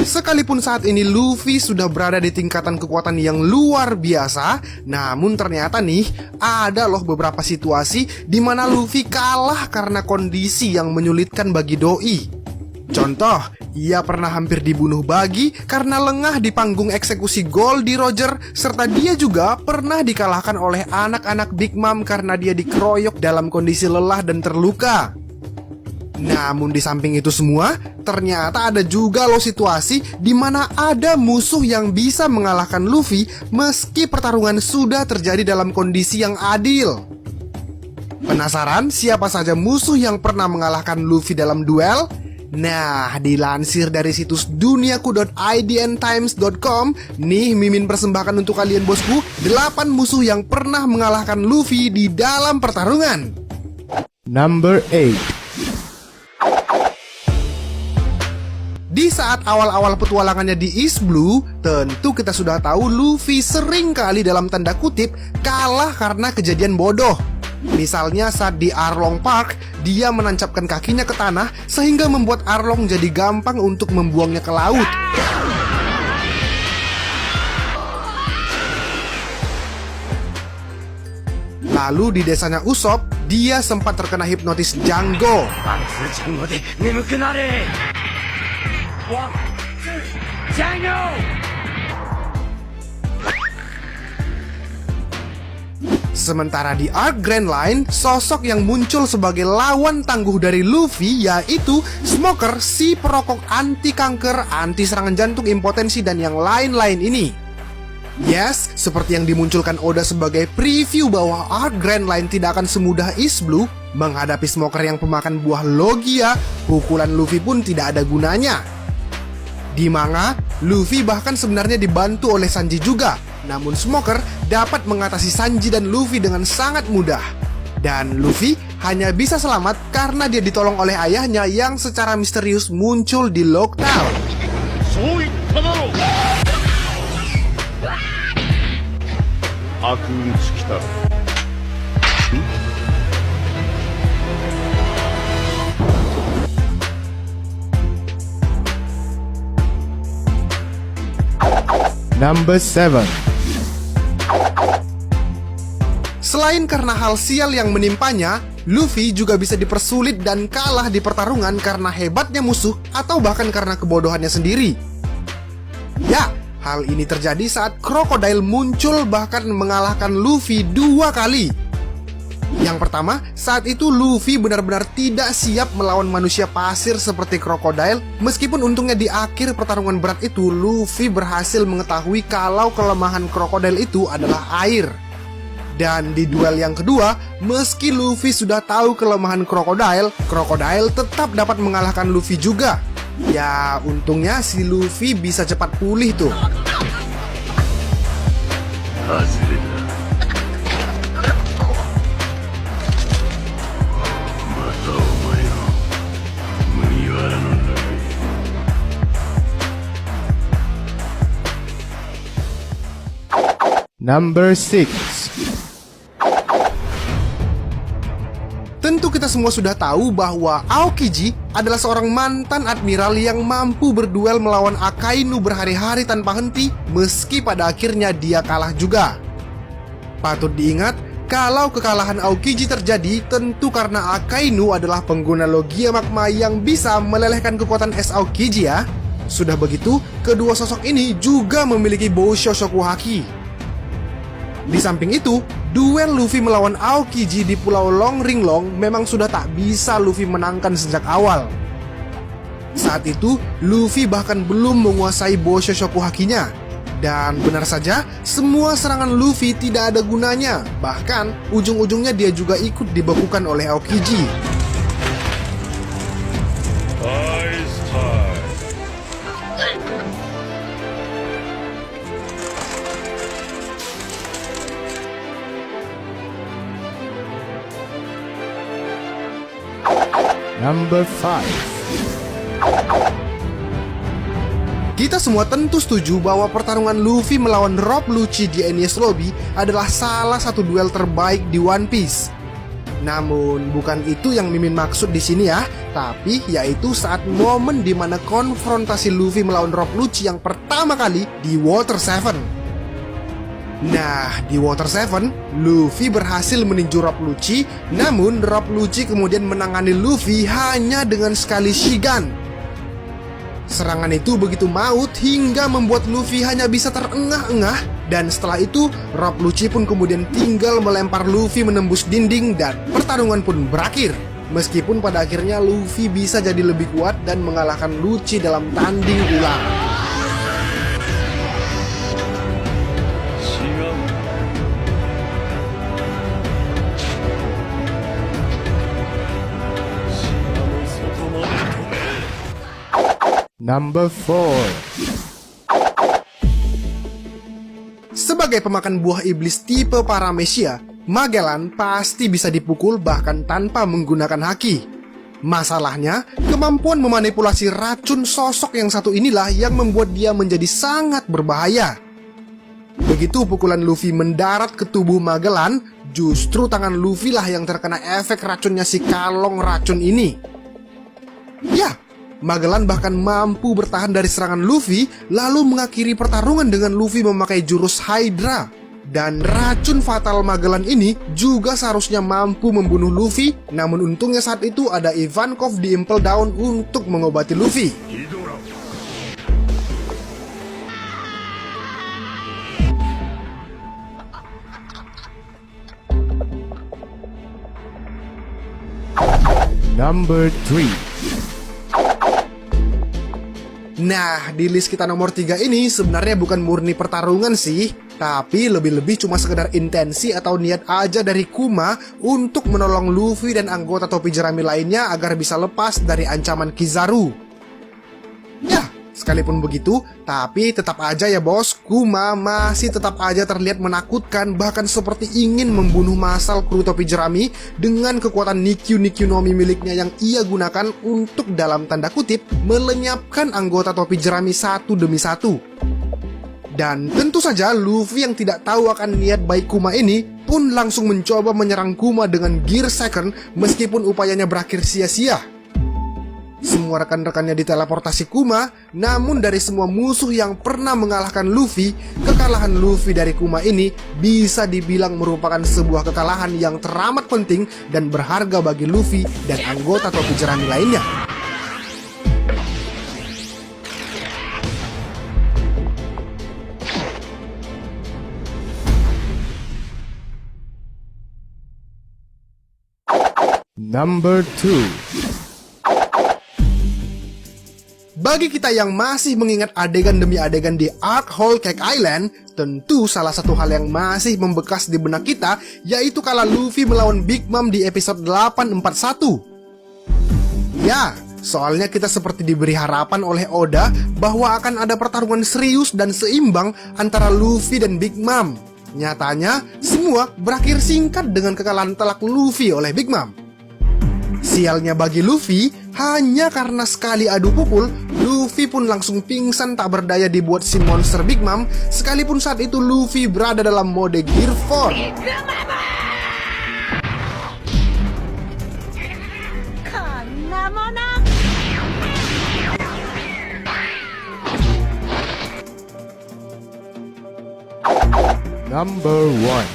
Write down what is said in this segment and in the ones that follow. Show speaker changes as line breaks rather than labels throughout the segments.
Sekalipun saat ini Luffy sudah berada di tingkatan kekuatan yang luar biasa, namun ternyata nih ada loh beberapa situasi di mana Luffy kalah karena kondisi yang menyulitkan bagi doi. Contoh, ia pernah hampir dibunuh Buggy karena lengah di panggung eksekusi Goldie Roger, serta dia juga pernah dikalahkan oleh anak-anak Big Mom karena dia dikeroyok dalam kondisi lelah dan terluka. Namun di samping itu semua, ternyata ada juga loh situasi di mana ada musuh yang bisa mengalahkan Luffy meski pertarungan sudah terjadi dalam kondisi yang adil. Penasaran siapa saja musuh yang pernah mengalahkan Luffy dalam duel? Nah, dilansir dari situs duniaku.idntimes.com, nih Mimin persembahkan untuk kalian bosku 8 musuh yang pernah mengalahkan Luffy di dalam pertarungan.
Number 8.
Di saat awal-awal petualangannya di East Blue, tentu kita sudah tahu Luffy sering kali dalam tanda kutip kalah karena kejadian bodoh. Misalnya saat di Arlong Park, dia menancapkan kakinya ke tanah sehingga membuat Arlong jadi gampang untuk membuangnya ke laut. Lalu di desanya Usopp, dia sempat terkena hipnotis Django. Sementara di Arc Grand Line, sosok yang muncul sebagai lawan tangguh dari Luffy yaitu Smoker, si perokok anti kanker, anti serangan jantung, impotensi, dan yang lain-lain ini. Yes, seperti yang dimunculkan Oda sebagai preview bahwa Arc Grand Line tidak akan semudah East Blue, menghadapi Smoker yang pemakan buah Logia, pukulan Luffy pun tidak ada gunanya. Di manga, Luffy bahkan sebenarnya dibantu oleh Sanji juga. Namun Smoker dapat mengatasi Sanji dan Luffy dengan sangat mudah. Dan Luffy hanya bisa selamat karena dia ditolong oleh ayahnya yang secara misterius muncul di Lockdown.
Number 7.
Selain karena hal sial yang menimpanya, Luffy juga bisa dipersulit dan kalah di pertarungan karena hebatnya musuh atau bahkan karena kebodohannya sendiri. Ya, hal ini terjadi saat Crocodile muncul bahkan mengalahkan Luffy 2 kali. Yang pertama, saat itu Luffy benar-benar tidak siap melawan manusia pasir seperti Crocodile. Meskipun untungnya di akhir pertarungan berat itu Luffy berhasil mengetahui kalau kelemahan Crocodile itu adalah air. Dan di duel yang kedua, meski Luffy sudah tahu kelemahan Crocodile, Crocodile tetap dapat mengalahkan Luffy juga. Ya, untungnya si Luffy bisa cepat pulih tuh.
Number 6.
Tentu kita semua sudah tahu bahwa Aokiji adalah seorang mantan admiral yang mampu berduel melawan Akainu berhari-hari tanpa henti, meski pada akhirnya dia kalah juga. Patut diingat, kalau kekalahan Aokiji terjadi tentu karena Akainu adalah pengguna Logia Magma yang bisa melelehkan kekuatan es Aokiji ya. Sudah begitu, kedua sosok ini juga memiliki Bousho Shokuhaki. Di samping itu, duel Luffy melawan Aokiji di Pulau Long Ringlong memang sudah tak bisa Luffy menangkan sejak awal. Saat itu, Luffy bahkan belum menguasai Bousho Shokuhaki-nya. Dan benar saja, semua serangan Luffy tidak ada gunanya. Bahkan, ujung-ujungnya dia juga ikut dibekukan oleh Aokiji.
Number 5.
Kita semua tentu setuju bahwa pertarungan Luffy melawan Rob Lucci di Enies Lobby adalah salah satu duel terbaik di One Piece. Namun bukan itu yang Mimin maksud di sini ya, tapi yaitu saat momen dimana konfrontasi Luffy melawan Rob Lucci yang pertama kali di Water 7. Nah, di Water 7, Luffy berhasil meninju Rob Lucci, namun Rob Lucci kemudian menangani Luffy hanya dengan sekali Shigan. Serangan itu begitu maut hingga membuat Luffy hanya bisa terengah-engah, dan setelah itu Rob Lucci pun kemudian tinggal melempar Luffy menembus dinding dan pertarungan pun berakhir. Meskipun pada akhirnya Luffy bisa jadi lebih kuat dan mengalahkan Lucci dalam tanding ulang.
Number 4.
Sebagai pemakan buah iblis tipe Paramecia, Magellan pasti bisa dipukul bahkan tanpa menggunakan haki. Masalahnya, kemampuan memanipulasi racun sosok yang satu inilah yang membuat dia menjadi sangat berbahaya. Begitu pukulan Luffy mendarat ke tubuh Magellan, justru tangan Luffy lah yang terkena efek racunnya si kalong racun ini. Ya, Magellan bahkan mampu bertahan dari serangan Luffy, lalu mengakhiri pertarungan dengan Luffy memakai jurus Hydra. Dan racun fatal Magellan ini juga seharusnya mampu membunuh Luffy, namun untungnya saat itu ada Ivankov di Impel Down untuk mengobati Luffy.
Number 3.
Nah, di list kita nomor 3 ini sebenarnya bukan murni pertarungan sih, tapi lebih-lebih cuma sekedar intensi atau niat aja dari Kuma untuk menolong Luffy dan anggota topi jerami lainnya agar bisa lepas dari ancaman Kizaru. Ya, sekalipun begitu, tapi tetap aja ya bos, Kuma masih tetap aja terlihat menakutkan, bahkan seperti ingin membunuh massal kru topi jerami dengan kekuatan Nikyu no Mi miliknya yang ia gunakan untuk dalam tanda kutip melenyapkan anggota topi jerami satu demi satu. Dan tentu saja Luffy yang tidak tahu akan niat baik Kuma ini pun langsung mencoba menyerang Kuma dengan Gear Second meskipun upayanya berakhir sia-sia. Semua rekan-rekannya diteleportasi Kuma, namun dari semua musuh yang pernah mengalahkan Luffy, kekalahan Luffy dari Kuma ini bisa dibilang merupakan sebuah kekalahan yang teramat penting dan berharga bagi Luffy dan anggota topi jerami lainnya.
Number 2.
Bagi kita yang masih mengingat adegan demi adegan di Ark Whole Cake Island, tentu salah satu hal yang masih membekas di benak kita yaitu kala Luffy melawan Big Mom di episode 841. Ya, soalnya kita seperti diberi harapan oleh Oda bahwa akan ada pertarungan serius dan seimbang antara Luffy dan Big Mom. Nyatanya, semua berakhir singkat dengan kekalahan telak Luffy oleh Big Mom. Sialnya bagi Luffy, hanya karena sekali adu pukul, Luffy pun langsung pingsan tak berdaya dibuat si monster Big Mom, sekalipun saat itu Luffy berada dalam mode Gear
4. Number 1.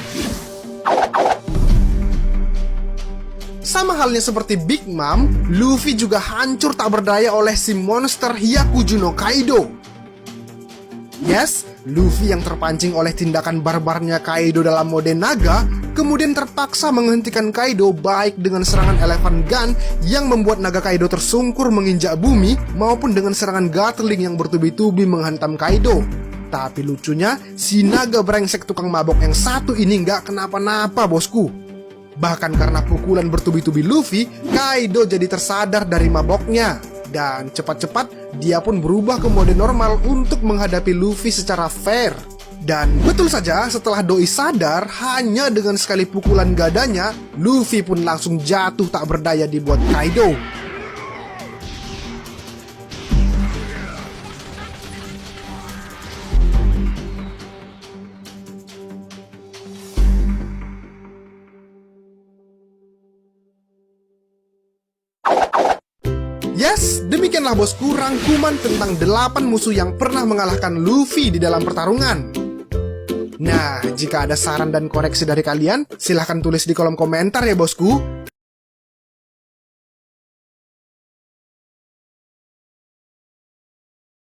Sama halnya seperti Big Mom, Luffy juga hancur tak berdaya oleh si monster Hyakuju no Kaido. Yes, Luffy yang terpancing oleh tindakan barbarnya Kaido dalam mode naga, kemudian terpaksa menghentikan Kaido baik dengan serangan Elephant Gun yang membuat naga Kaido tersungkur menginjak bumi, maupun dengan serangan Gatling yang bertubi-tubi menghantam Kaido. Tapi lucunya, si naga brengsek tukang mabok yang satu ini nggak kenapa-napa bosku. Bahkan karena pukulan bertubi-tubi Luffy, Kaido jadi tersadar dari maboknya. Dan cepat-cepat dia pun berubah ke mode normal untuk menghadapi Luffy secara fair. Dan betul saja, setelah doi sadar, hanya dengan sekali pukulan gadanya, Luffy pun langsung jatuh tak berdaya dibuat Kaido. Yes, demikianlah bosku rangkuman tentang 8 musuh yang pernah mengalahkan Luffy di dalam pertarungan. Nah, jika ada saran dan koreksi dari kalian, silahkan tulis di kolom komentar ya bosku.